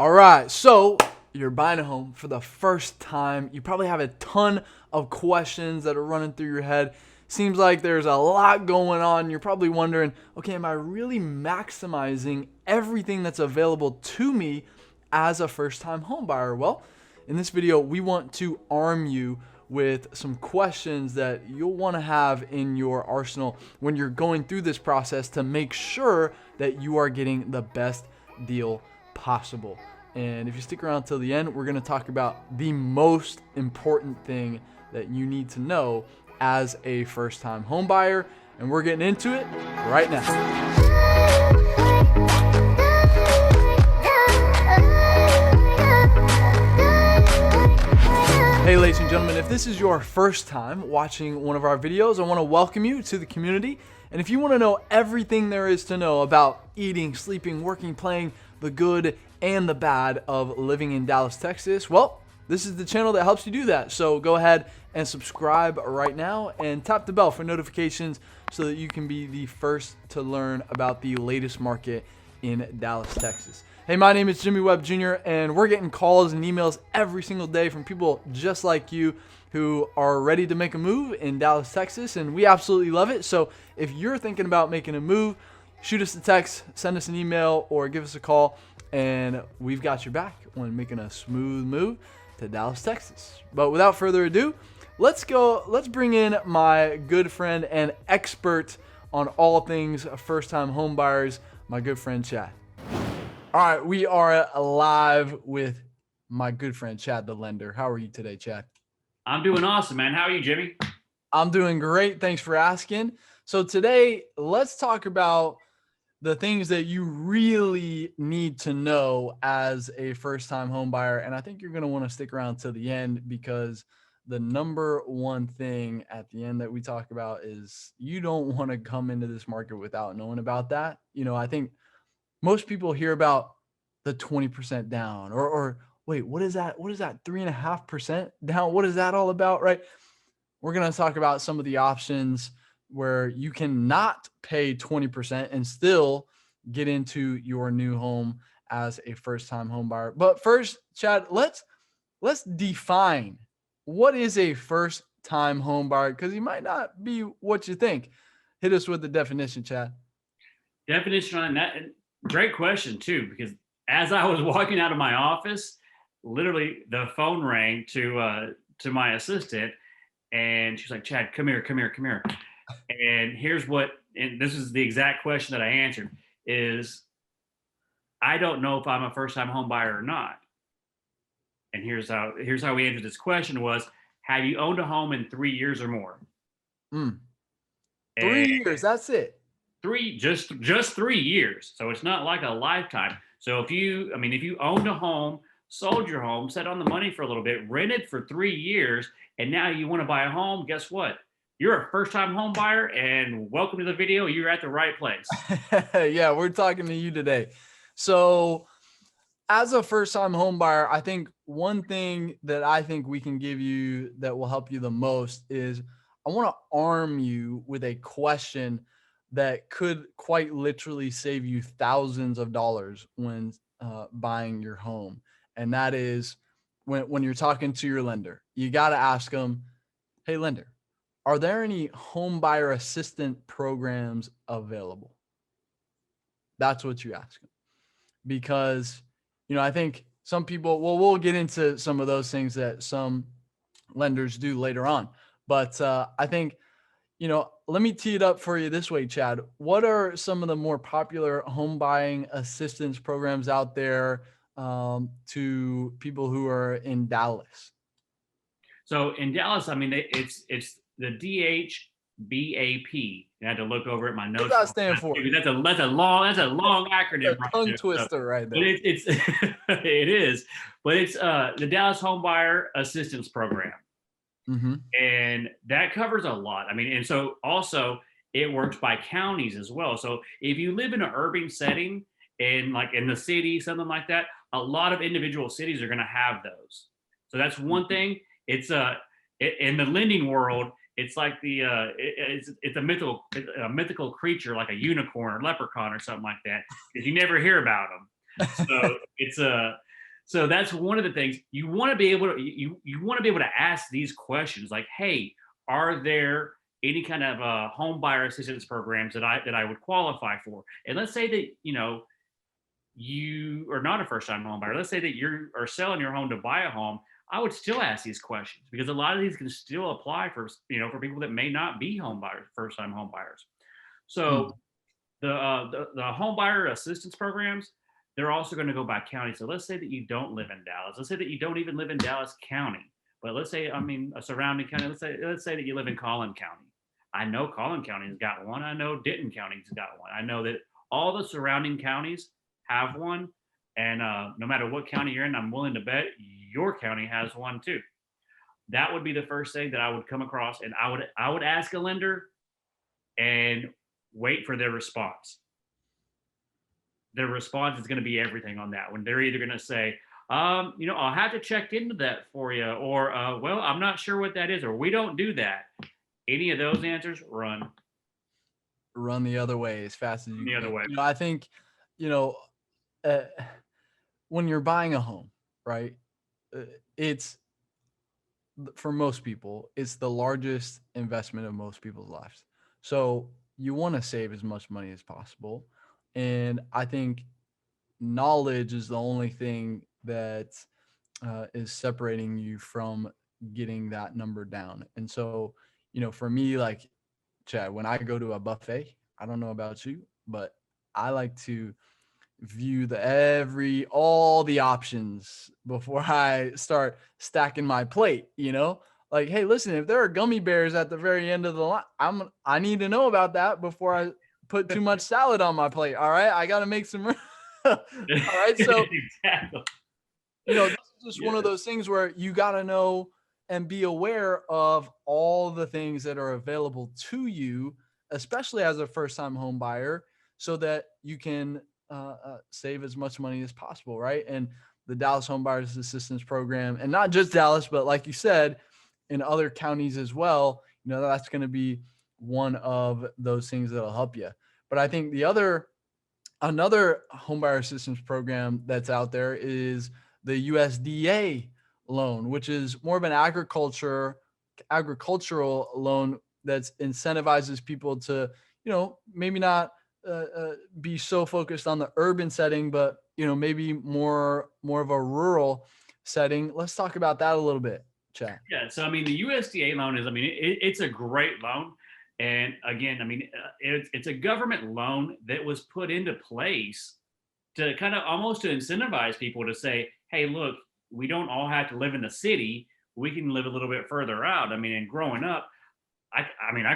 All right, so you're buying a home for the first time. You probably have a ton of questions that are running through your head. Seems like there's a lot going on. You're probably wondering, okay, am I really maximizing everything that's available to me as a first-time home buyer? Well, in this video, we want to arm you with some questions that you'll want to have in your arsenal when you're going through this process to make sure that you are getting the best deal possible. And if you stick around till the end, we're going to talk about the most important thing that you need to know as a first-time home buyer, and we're getting into it right now. Hey ladies and gentlemen, if this is your first time watching one of our videos, I want to welcome you to the community. And if you want to know everything there is to know about eating, sleeping, working, playing, the good and the bad of living in Dallas, Texas, well, this is the channel that helps you do that. So go ahead and subscribe right now and tap the bell for notifications so that you can be the first to learn about the latest market in Dallas, Texas. Hey, my name is Jimmy Webb Jr., and we're getting calls and emails every single day from people just like you who are ready to make a move in Dallas, Texas, and we absolutely love it. So if you're thinking about making a move, shoot us a text, send us an email, or give us a call, and we've got your back when making a smooth move to Dallas, Texas. But without further ado, let's bring in my good friend and expert on all things first-time home buyers, my good friend Chad. All right, we are live with my good friend Chad the lender. How are you today, Chad? I'm doing awesome, man. How are you, Jimmy? I'm doing great. Thanks for asking. So today, let's talk about the things that you really need to know as a first-time home buyer. And I think you're going to want to stick around till the end, because the number one thing at the end that we talk about is you don't want to come into this market without knowing about that. You know, I think most people hear about the 20% down or wait, what is that? What is that? 3.5% down? What is that all about? Right. We're going to talk about some of the options where you cannot pay 20% and still get into your new home as a first-time home buyer. But first, Chad, let's define what is a first-time home buyer, because he might not be what you think. Hit us with the definition, Chad. Definition on that. Great question, too, because as I was walking out of my office, literally the phone rang to my assistant, and she's like, "Chad, come here. And and this is the exact question that I answered, is I don't know if I'm a first-time home buyer or not. And here's how we answered this question was, have you owned a home in 3 years or more? 3 years, that's it. Just 3 years. So it's not like a lifetime. So if you owned a home, sold your home, sat on the money for a little bit, rented for 3 years, and now you want to buy a home, guess what? You're a first-time home buyer, and welcome to the video. You're at the right place. Yeah, we're talking to you today. So as a first-time home buyer, I think one thing that I think we can give you that will help you the most is I want to arm you with a question that could quite literally save you thousands of dollars when buying your home. And that is when you're talking to your lender, you got to ask them, hey, lender, are there any home buyer assistant programs available? That's what you ask them. Because, you know, I think some people, well, we'll get into some of those things that some lenders do later on. But I think, you know, let me tee it up for you this way, Chad. What are some of the more popular home buying assistance programs out there to people who are in Dallas? So in Dallas, I mean, it's the DHBAP. I had to look over at my notes. What does that stand for? That's a long acronym. A tongue twister right there. But it's it is. But it's the Dallas Home Buyer Assistance Program. Mm-hmm. And that covers a lot. I mean, and so also it works by counties as well. So if you live in an urban setting and like in the city, something like that, a lot of individual cities are going to have those. So that's one thing. It's in the lending world, it's like it's a mythical creature like a unicorn or leprechaun or something like that, because you never hear about them. So So that's one of the things you want to be able to you want to be able to ask these questions like, hey, are there any kind of home buyer assistance programs that I would qualify for? And let's say that you are not a first time home buyer. Let's say that you are selling your home to buy a home. I would still ask these questions because a lot of these can still apply for for people that may not be home buyers, first time home buyers. Mm. So the home buyer assistance programs, they're also going to go by county. So let's say that you don't live in Dallas. Let's say that you don't even live in Dallas County, but let's say a surrounding county. Let's say that you live in Collin County. I know Collin County's got one. I know Denton County's got one. I know that all the surrounding counties have one, and no matter what county you're in, I'm willing to bet your county has one too. That would be the first thing that I would come across, and I would ask a lender and wait for their response. Their response is going to be everything on that one. They're either going to say, I'll have to check into that for you, or, well, I'm not sure what that is, or we don't do that. Any of those answers, run. Run the other way as fast as you The can. other way. I think, uh, when you're buying a home, right? It's for most people, it's the largest investment of most people's lives. So you want to save as much money as possible. And I think knowledge is the only thing that is separating you from getting that number down. And so, for me, like Chad, when I go to a buffet, I don't know about you, but I like to view all the options before I start stacking my plate, Like, hey, listen, if there are gummy bears at the very end of the line, I need to know about that before I put too much salad on my plate. All right. I got to make some room. All right. So, Exactly. this is just one of those things where you got to know and be aware of all the things that are available to you, especially as a first time home buyer, so that you can save as much money as possible, right? And the Dallas Home Buyers Assistance Program, and not just Dallas, but like you said, in other counties as well, that's going to be one of those things that'll help you. But I think another home buyer assistance program that's out there is the USDA loan, which is more of an agricultural loan that incentivizes people to, maybe not be so focused on the urban setting, but maybe more of a rural setting. Let's talk about that a little bit, Chad. Yeah. So, the USDA loan is, it's a great loan. And again, it's a government loan that was put into place to kind of almost to incentivize people to say, hey, look, we don't all have to live in the city. We can live a little bit further out. And growing up, I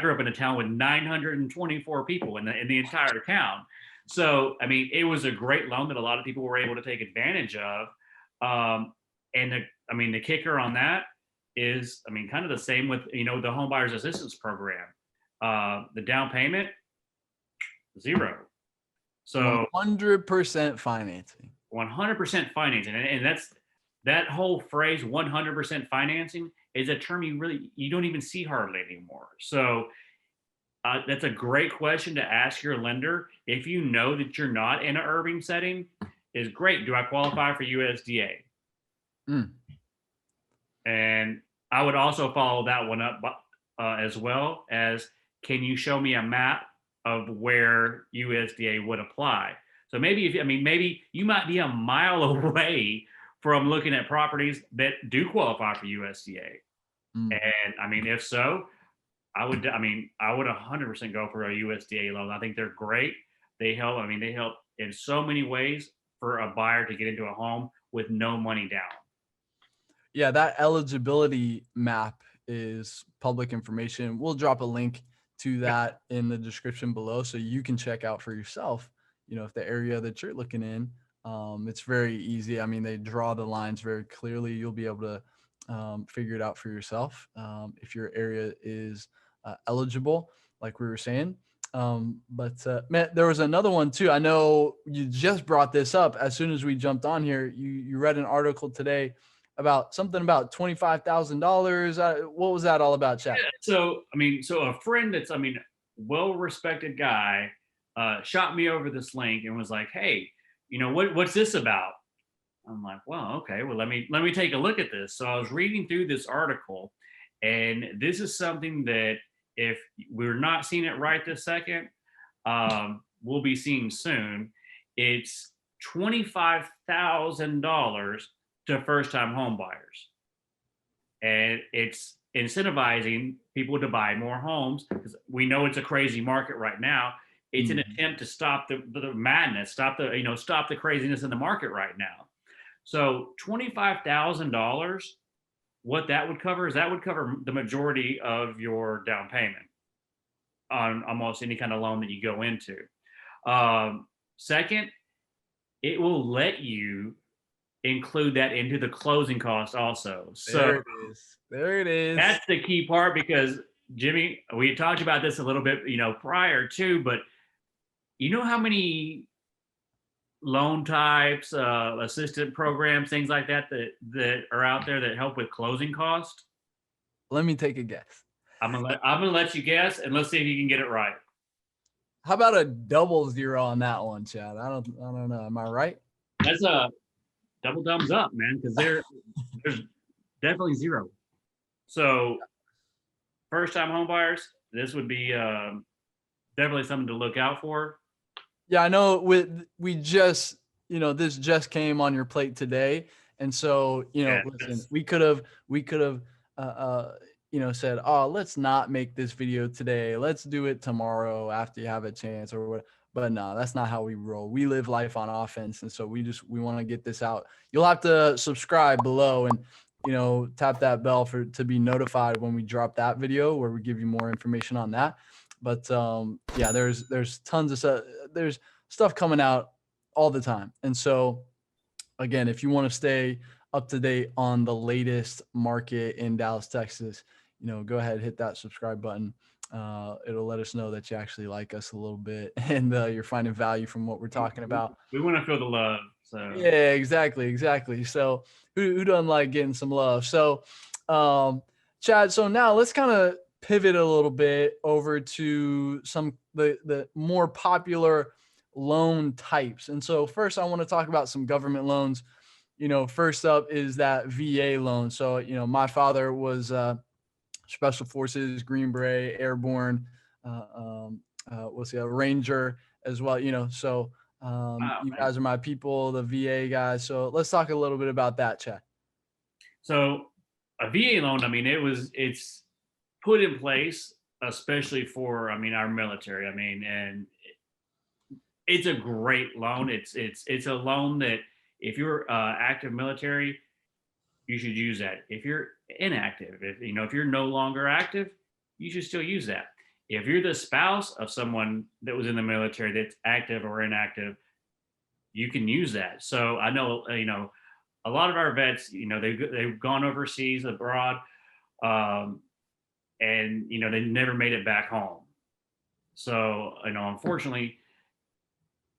grew up in a town with 924 people in the entire town. So, it was a great loan that a lot of people were able to take advantage of. And the kicker on that is, kind of the same with, the home buyers assistance program. The down payment, 0. So 100% financing. 100% financing. And that whole phrase, 100% financing, is a term you don't even see hardly anymore. So that's a great question to ask your lender. If you know that you're not in an urban setting, is great. Do I qualify for USDA? And I would also follow that one up as well as, can you show me a map of where USDA would apply? So maybe maybe you might be a mile away from looking at properties that do qualify for USDA. And if so, I would 100% go for a USDA loan. I think they're great. They help in so many ways for a buyer to get into a home with no money down. Yeah, that eligibility map is public information. We'll drop a link to that in the description below, so you can check out for yourself, if the area that you're looking in, it's very easy. They draw the lines very clearly. You'll be able to figure it out for yourself if your area is eligible, like we were saying. But Matt, there was another one too. I know you just brought this up as soon as we jumped on here. You read an article today about something about $25,000. What was that all about, Chad? Yeah, so a friend that's well-respected guy shot me over this link and was like, hey, what's this about? I'm like, well, okay, well, let me take a look at this. So I was reading through this article, and this is something that if we're not seeing it right this second, we'll be seeing soon. It's $25,000 to first-time home buyers, and it's incentivizing people to buy more homes because we know it's a crazy market right now. It's an Mhm. attempt to stop the madness, stop the craziness in the market right now. So $25,000, what that would cover is that would cover the majority of your down payment on almost any kind of loan that you go into. Second, it will let you include that into the closing cost also. So There it is. There it is. that's the key part because Jimmy, we talked about this a little bit, prior to, but you know how many loan types, assistant programs, things like that that are out there that help with closing cost? Let me take a guess. I'm gonna let you guess, and let's see if you can get it right. How about a double zero on that one, Chad? I don't know. Am I right? That's a double thumbs up, man, because there's definitely zero. So first time home buyers, this would be definitely something to look out for. Yeah, I know we just, this just came on your plate today. And so, Yeah, listen, we could have uh said, "Oh, let's not make this video today. Let's do it tomorrow after you have a chance or what." But no, that's not how we roll. We live life on offense. And so we want to get this out. You'll have to subscribe below and tap that bell to be notified when we drop that video where we give you more information on that. But yeah, there's tons of stuff. There's stuff coming out all the time. And so again, if you want to stay up to date on the latest market in Dallas, Texas, go ahead, hit that subscribe button. It'll let us know that you actually like us a little bit and you're finding value from what we're talking about. we want to feel the love. So Yeah, exactly. So who doesn't like getting some love? So, Chad, so now let's kind of pivot a little bit over to some the more popular loan types. And so first I want to talk about some government loans. First up is that VA loan. So, my father was Special Forces, Green Beret, Airborne, what's the other, Ranger as well, so wow, you man. guys are my people, the VA guys. So let's talk a little bit about that, Chad. So a VA loan, I mean, it's put in place especially for, I mean, our military. I mean, and it's a great loan. It's a loan that if you're active military, you should use that. If you're inactive, if you're no longer active, you should still use that. If you're the spouse of someone that was in the military that's active or inactive, you can use that. So I know, a lot of our vets, they've gone overseas abroad, um, and they never made it back home. So unfortunately,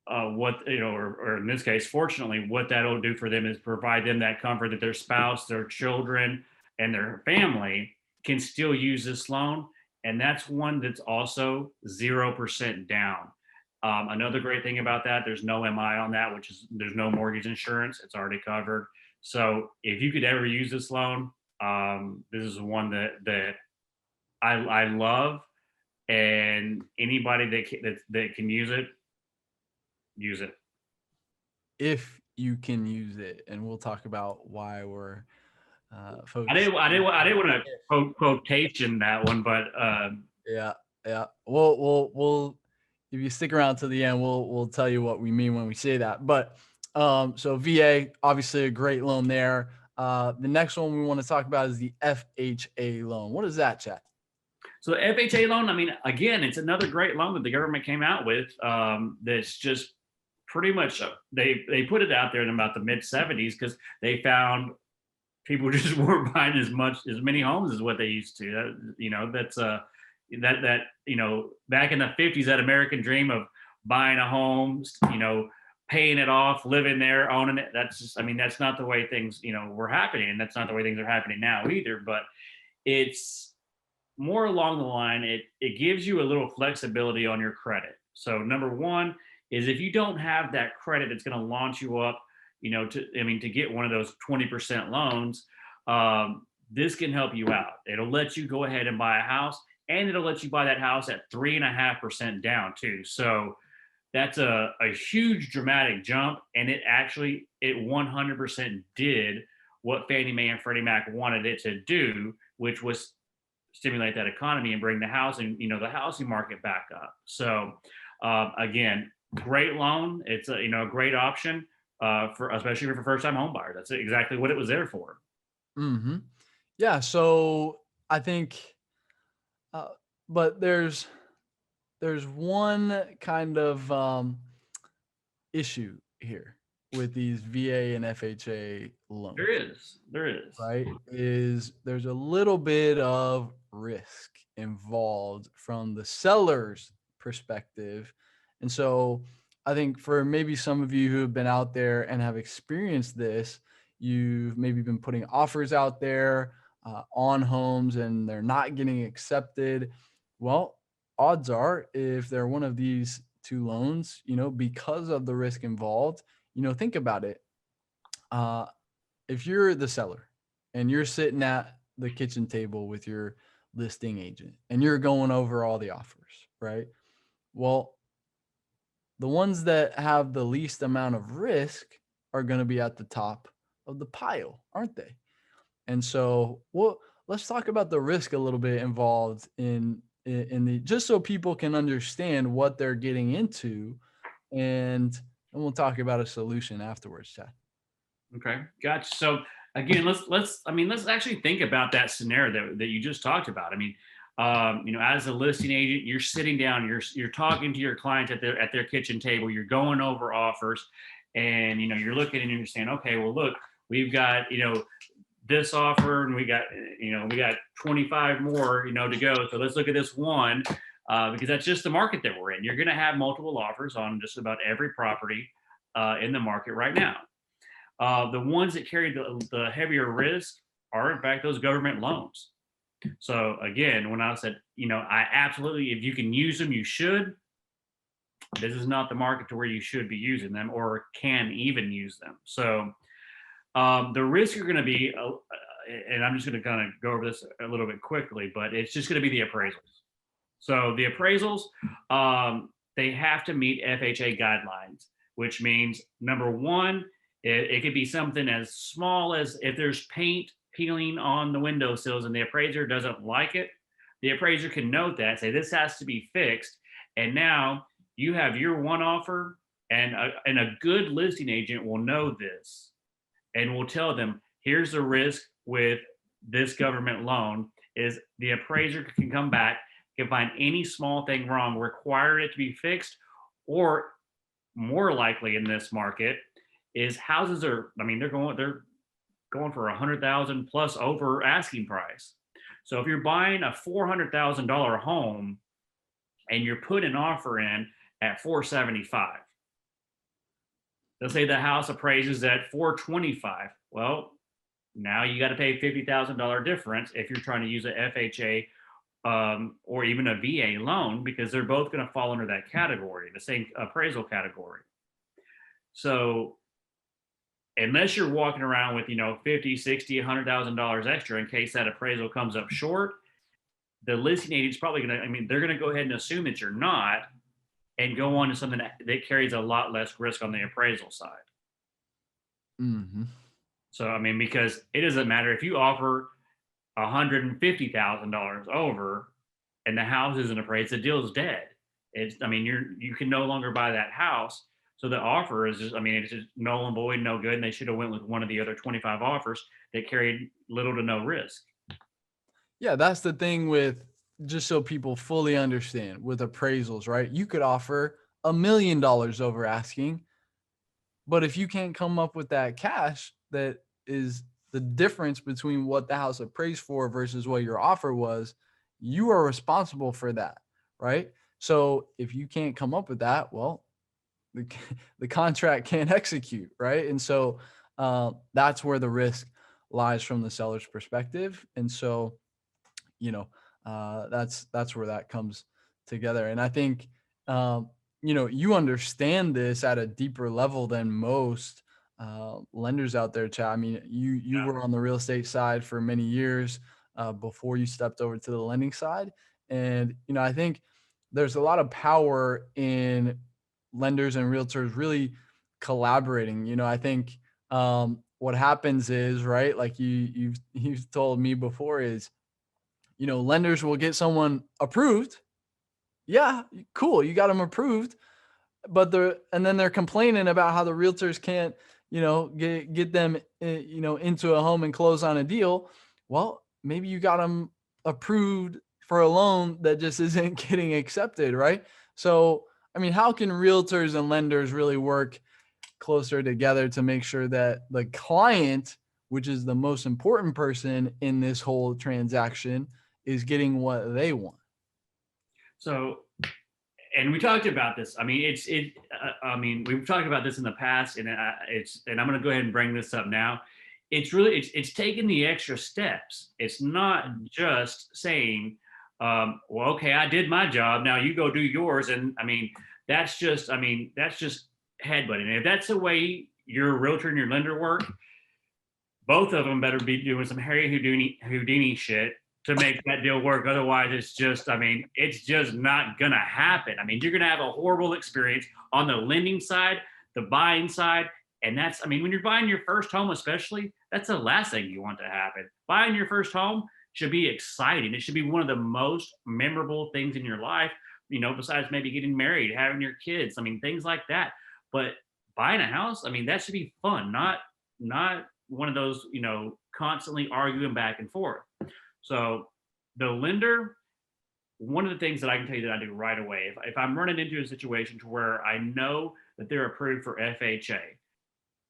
what or in this case, fortunately, what that'll do for them is provide them that comfort that their spouse, their children, and their family can still use this loan, and that's one that's also 0% down. Another great thing about that, there's no MI on that, which is there's no mortgage insurance. It's already covered. So if you could ever use this loan, this is one that I love, and anybody that can use it. If you can use it, and we'll talk about why we're I focused. didn't I didn't want to quotation that one, but Yeah, yeah. We'll if you stick around to the end, we'll tell you what we mean when we say that. But so VA, obviously a great loan there. The next one we want to talk about is the FHA loan. What is that, Chad? so FHA loan, I mean, again, it's another great loan that the government came out with. That's just pretty much they put it out there in about the mid '70s because they found people just weren't buying as many homes as what they used to. That's that back in the '50s, that American dream of buying a home, paying it off, living there, owning it. That's just, I mean, that's not the way things were happening, and that's not the way things are happening now either. But it's more along the line. It gives you a little flexibility on your credit. So number one is if you don't have that credit, it's going to launch you up. to get one of those 20% loans, this can help you out. It'll let you go ahead and buy a house, and it'll let you buy that house at 3.5% down too. So that's a huge dramatic jump. And it 100% did what Fannie Mae and Freddie Mac wanted it to do, which was stimulate that economy and bring the housing market back up. So again, great loan. It's a great option for especially for first time home buyers. That's exactly what it was there for. Mm-hmm. Yeah. So I think, uh, but there's one kind of issue here with these VA and FHA There loans, is, there is. right? Is there's a little bit of risk involved from the seller's perspective. And so I think for maybe some of you who have been out there and have experienced this, you've maybe been putting offers out there on homes and they're not getting accepted. Well, odds are if they're one of these two loans, because of the risk involved, think about it. Uh, if you're the seller and you're sitting at the kitchen table with your listing agent and you're going over all the offers, right? Well, the ones that have the least amount of risk are going to be at the top of the pile, aren't they? And so, well, let's talk about the risk a little bit involved in the just so people can understand what they're getting into, and we'll talk about a solution afterwards, Chad. Okay, gotcha. So again, let's actually think about that scenario that you just talked about. As a listing agent, you're sitting down, you're talking to your client at their kitchen table, you're going over offers, and you're looking and you're saying, okay, well, look, we've got this offer, and we got 25 more to go. So let's look at this one, because that's just the market that we're in. You're going to have multiple offers on just about every property in the market right now. The ones that carry the heavier risk are, in fact, those government loans. So again, when I said, I absolutely, if you can use them, you should. This is not the market to where you should be using them or can even use them. So the risks are going to be, and I'm just going to kind of go over this a little bit quickly, but it's just going to be the appraisals. So the appraisals, they have to meet FHA guidelines, which means number one, it could be something as small as if there's paint peeling on the windowsills and the appraiser doesn't like it, the appraiser can note that, say this has to be fixed. And now you have your one offer, and a good listing agent will know this and will tell them, here's the risk with this government loan is the appraiser can come back, can find any small thing wrong, require it to be fixed, or more likely in this market is houses are, they're going for 100,000 plus over asking price. So if you're buying a $400,000 home and you're putting an offer in at 475, let's say the house appraises at 425. Well, now you got to pay $50,000 difference if you're trying to use a FHA or even a VA loan, because they're both going to fall under that category, the same appraisal category. So unless you're walking around with, 50, 60, $100,000 extra in case that appraisal comes up short, the listing agent's probably going to, they're going to go ahead and assume that you're not and go on to something that carries a lot less risk on the appraisal side. Mm-hmm. So, because it doesn't matter if you offer $150,000 over and the house isn't appraised, the deal's dead. You can no longer buy that house. So the offer is just, it's just null and void, no good. And they should have went with one of the other 25 offers that carried little to no risk. Yeah, that's the thing with, just so people fully understand, with appraisals, right? You could offer $1 million over asking, but if you can't come up with that cash that is the difference between what the house appraised for versus what your offer was, you are responsible for that, right? So if you can't come up with that, well, the contract can't execute, right? And so that's where the risk lies from the seller's perspective. And so, that's where that comes together. And I think, you understand this at a deeper level than most lenders out there, Chad. I mean, you Yeah. were on the real estate side for many years before you stepped over to the lending side, and I think there's a lot of power in lenders and realtors really collaborating. I think what happens is, right, like you've told me before, is lenders will get someone approved. Yeah, cool, you got them approved, but then they're complaining about how the realtors can't, get them, into a home and close on a deal. Well, maybe you got them approved for a loan that just isn't getting accepted, right? So, I mean, how can realtors and lenders really work closer together to make sure that the client, which is the most important person in this whole transaction, is getting what they want? So, and we talked about this. I mean, I mean, we've talked about this in the past, and and I'm going to go ahead and bring this up now. It's really, it's taking the extra steps. It's not just saying, well, okay, I did my job. Now you go do yours. And I mean, that's just headbutting. If that's the way your realtor and your lender work, both of them better be doing some Harry Houdini shit to make that deal work. Otherwise, it's just not gonna happen. I mean, you're gonna have a horrible experience on the lending side, the buying side, and when you're buying your first home, especially, that's the last thing you want to happen. Buying your first home should be exciting. It should be one of the most memorable things in your life. Besides maybe getting married, having your kids. I mean, things like that. But buying a house, that should be fun, not one of those, constantly arguing back and forth. So the lender, one of the things that I can tell you that I do right away, if I'm running into a situation to where I know that they're approved for FHA,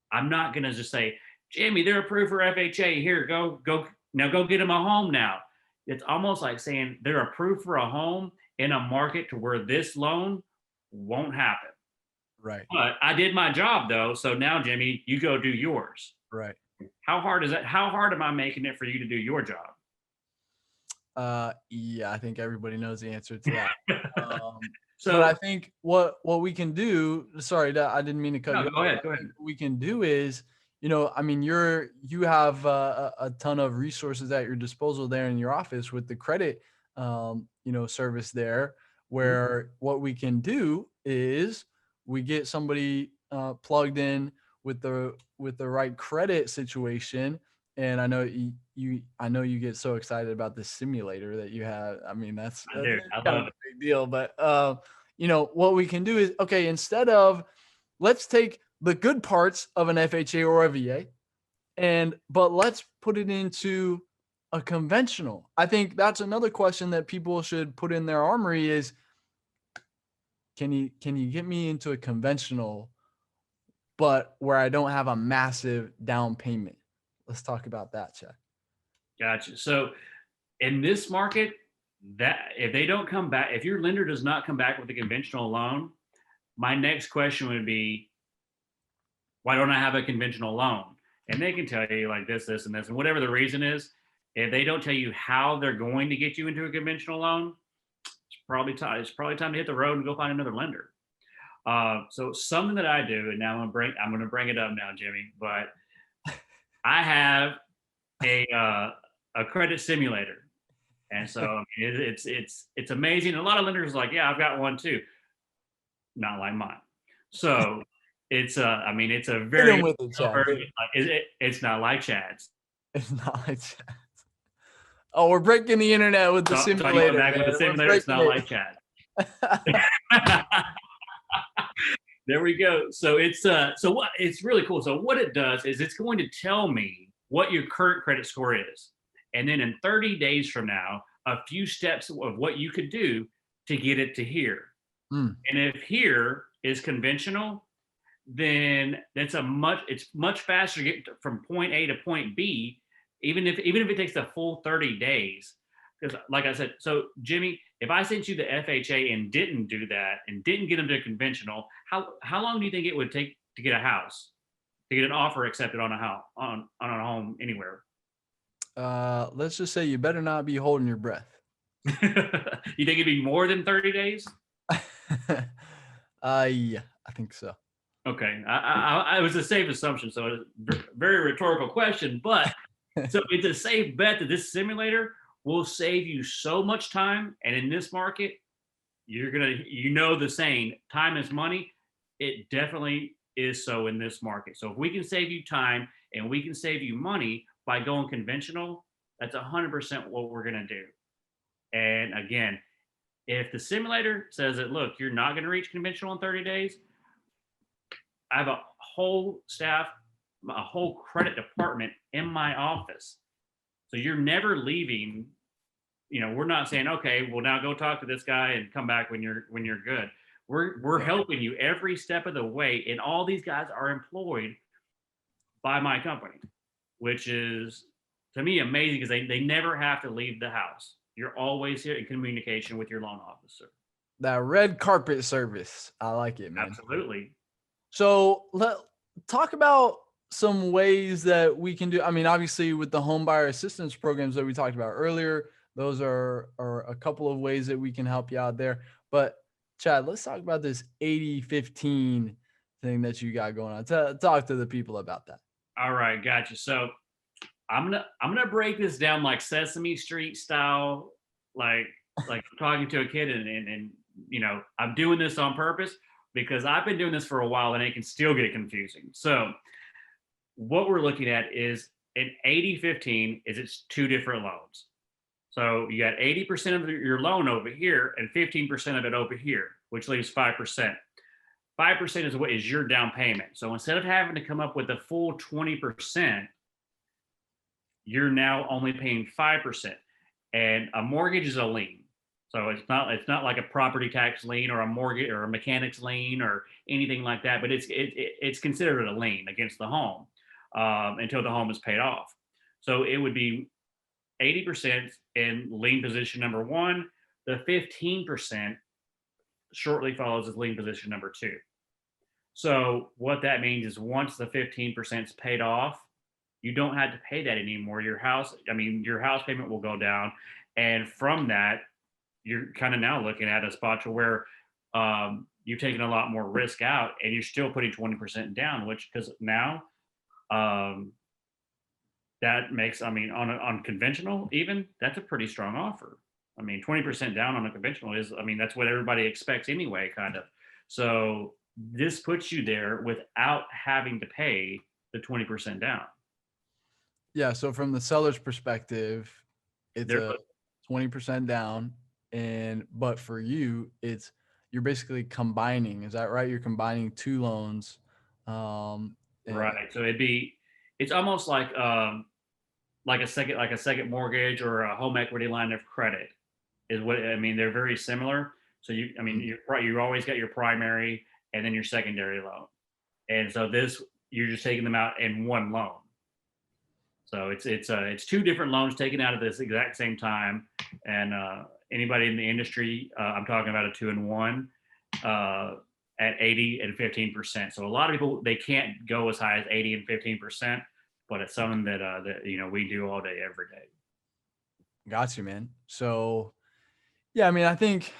I'm not going to just say, Jimmy, they're approved for FHA. Here, go get them a home now. It's almost like saying they're approved for a home in a market to where this loan won't happen. Right. But I did my job though. So now, Jimmy, you go do yours. Right. How hard is that? How hard am I making it for you to do your job? Yeah, I think everybody knows the answer to that. But So I think what we can do, sorry, I didn't mean to cut no, you go off. ahead. Go I ahead. think what we can do is, I mean, you have a ton of resources at your disposal there in your office with the credit, service there, Mhm. where what we can do is we get somebody plugged in with the right credit situation. And I know I know you get so excited about this simulator that you have. I mean, I that's do. I kind of love a it. big deal. But what we can do is, okay, instead of, let's take the good parts of an FHA or a VA, but let's put it into a conventional. I think that's another question that people should put in their armory is, can you get me into a conventional, but where I don't have a massive down payment? Let's talk about that, Chad. Gotcha. So in this market, that if they don't come back, if your lender does not come back with a conventional loan, my next question would be, why don't I have a conventional loan? And they can tell you like this, and this, and whatever the reason is. If they don't tell you how they're going to get you into a conventional loan, it's probably time to hit the road and go find another lender. So something that I do, and now I'm gonna bring it up now, Jimmy. But I have a credit simulator, and so it's amazing. A lot of lenders are like, yeah, I've got one too. Not like mine. So it's a Hit very him with it, Chad. Hit him. it's not like Chad's. It's not like Chad. Oh, we're breaking the internet with the So you went simulator, back with man. the We're simulator. It's breaking not like Chad. it. There we go. So what it's really cool. So what it does is it's going to tell me what your current credit score is. And then in 30 days from now, a few steps of what you could do to get it to here. Mm, And if here is conventional, then it's much faster to get from point A to point B, even if it takes the full 30 days. Because like I said, so Jimmy, if I sent you the FHA and didn't do that and didn't get them to conventional, how long do you think it would take to get a house, to get an offer accepted on a house on a home anywhere? let's just say you better not be holding your breath. You think it'd be more than 30 days? Yeah, I think so. Okay, I was a safe assumption, so it's a very rhetorical question, but so it's a safe bet that this simulator will save you so much time, and in this market, you're gonna, the saying, time is money. It definitely is so in this market. So if we can save you time and we can save you money by going conventional, that's 100% what we're gonna do. And again, if the simulator says that, look, you're not gonna reach conventional in 30 days, I have a whole staff, a whole credit department in my office. So you're never leaving. We're not saying, okay, well now go talk to this guy and come back when you're good. We're Right. helping you every step of the way. And all these guys are employed by my company, which is to me amazing because they never have to leave the house. You're always here in communication with your loan officer. That red carpet service. I like it, man. Absolutely. So let talk about some ways that we can do. I mean, obviously with the home buyer assistance programs that we talked about earlier, those are a couple of ways that we can help you out there. But Chad, let's talk about this 80-15 thing that you got going on. Talk to the people about that. All right, gotcha. So I'm gonna break this down like Sesame Street style, like talking to a kid, and I'm doing this on purpose because I've been doing this for a while and it can still get confusing. So what we're looking at is an 80-15 is it's two different loans. So you got 80% of your loan over here and 15% of it over here, which leaves 5%. 5% is what is your down payment. So instead of having to come up with the full 20%, you're now only paying 5%. And a mortgage is a lien. So it's not like a property tax lien or a mortgage or a mechanic's lien or anything like that, but it's considered a lien against the home until the home is paid off. So it would be 80% in lien position number one. The 15% shortly follows as lien position number two. So what that means is once the 15% is paid off, you don't have to pay that anymore. Your house payment will go down. And from that, you're kind of now looking at a spot to where you're taking a lot more risk out and you're still putting 20% down, which because now um, that makes, on conventional, even that's a pretty strong offer. 20% down on a conventional is, that's what everybody expects anyway, kind of. So this puts you there without having to pay the 20% down. Yeah. So from the seller's perspective, it's They're a 20% down. But for you, you're basically combining. Is that right? You're combining two loans. Um, and right. So it's almost like a second mortgage or a home equity line of credit is what they're very similar. So you always got your primary and then your secondary loan, and so this you're just taking them out in one loan. So it's two different loans taken out at this exact same time, and anybody in the industry, I'm talking about a 2-in-1 at 80 and 15%. So a lot of people they can't go as high as 80 and 15%, but it's something that we do all day every day. got you, man. So yeah, I mean, I think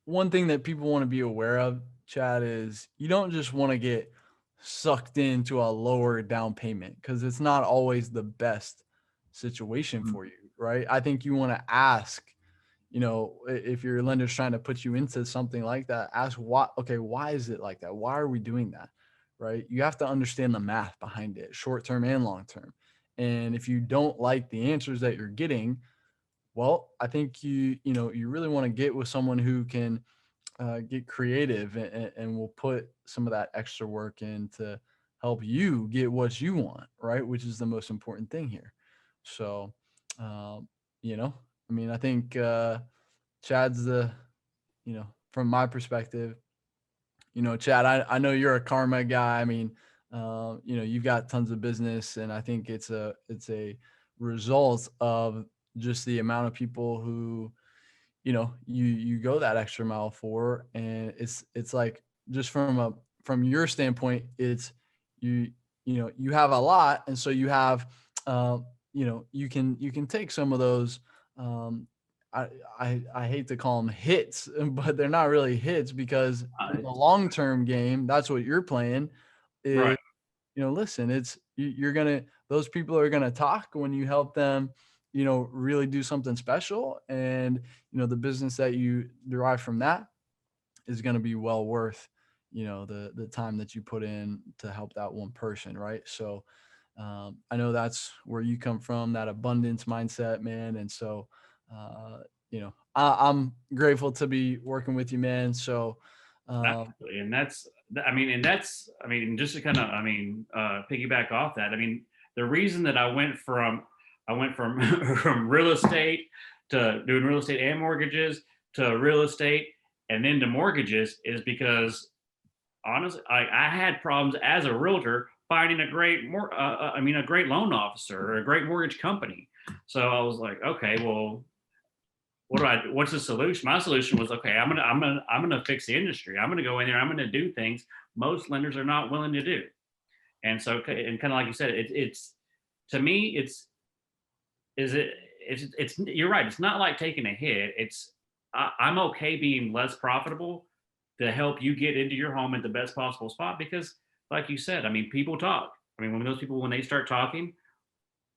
one thing that people want to be aware of, Chad, is you don't just want to get sucked into a lower down payment because it's not always the best situation Mm. for you, right? I think you want to ask, if your lender's trying to put you into something like that, ask why, okay, why is it like that? Why are we doing that? Right? You have to understand the math behind it, short term and long term. And if you don't like the answers that you're getting, well, I think you really want to get with someone who can get creative and will put some of that extra work in to help you get what you want, right? Which is the most important thing here. So, um, I think Chad's from my perspective, Chad, I know you're a karma guy. I mean, you've got tons of business, and I think it's a result of just the amount of people who you go that extra mile for. And it's like, just from your standpoint, it's you you have a lot, and so you have you can take some of those um I hate to call them hits, but they're not really hits because in the Uh, long-term game, that's what you're playing is, right. listen, you're gonna, those people are gonna talk when you help them, really do something special. And, the business that you derive from that is gonna be well worth, the time that you put in to help that one person, right? So, I know that's where you come from, that abundance mindset, man. And so, I'm grateful to be working with you, man. So, Absolutely. And I mean, just to kind of, piggyback off that, I mean, the reason that I went from, from real estate to doing real estate and mortgages to real estate and then to mortgages is because honestly, I had problems as a realtor finding a a great loan officer or a great mortgage company. So I was like, okay, well, what's the solution? My solution was, okay, I'm gonna fix the industry. I'm gonna go in there. I'm gonna do things most lenders are not willing to do. And so, and kind of like you said, it's to me, is it, you're right. It's not like taking a hit. I'm okay being less profitable to help you get into your home at the best possible spot because, like you said, I mean, people talk. I mean, when they start talking,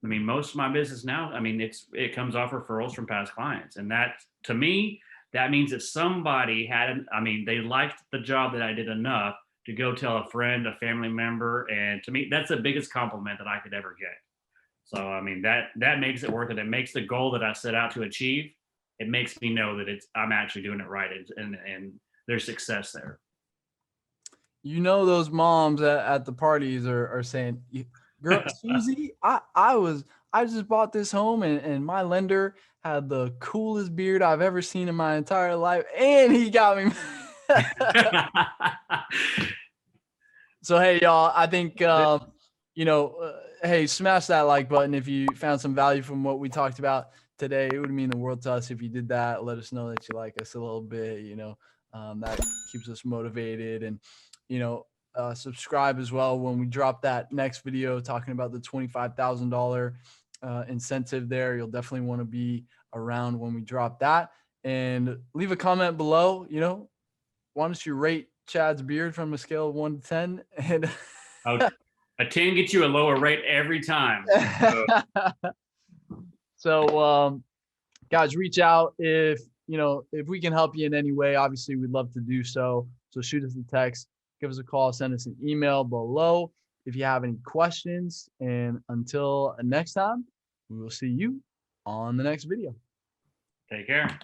I mean, most of my business now, I mean, it comes off referrals from past clients, and that to me, that means that somebody I mean, they liked the job that I did enough to go tell a friend, a family member, and to me, that's the biggest compliment that I could ever get. So, I mean, that makes it worth it. It makes the goal that I set out to achieve. It makes me know that I'm actually doing it right, and there's success there. those moms at the parties are saying, Girl, Susie, I just bought this home and my lender had the coolest beard I've ever seen in my entire life, and he got me." So hey, y'all, I think hey, smash that like button if you found some value from what we talked about today. It would mean the world to us if you did that. Let us know that you like us a little bit. That keeps us motivated. And subscribe as well when we drop that next video talking about the $25,000 incentive there. You'll definitely want to be around when we drop that. And leave a comment below. Why don't you rate Chad's beard from a scale of 1 to 10? And Oh, a 10 gets you a lower rate every time. So, so, guys, reach out if we can help you in any way. Obviously, we'd love to do so. So shoot us a text, give us a call, send us an email below if you have any questions. And until next time, we will see you on the next video. take care.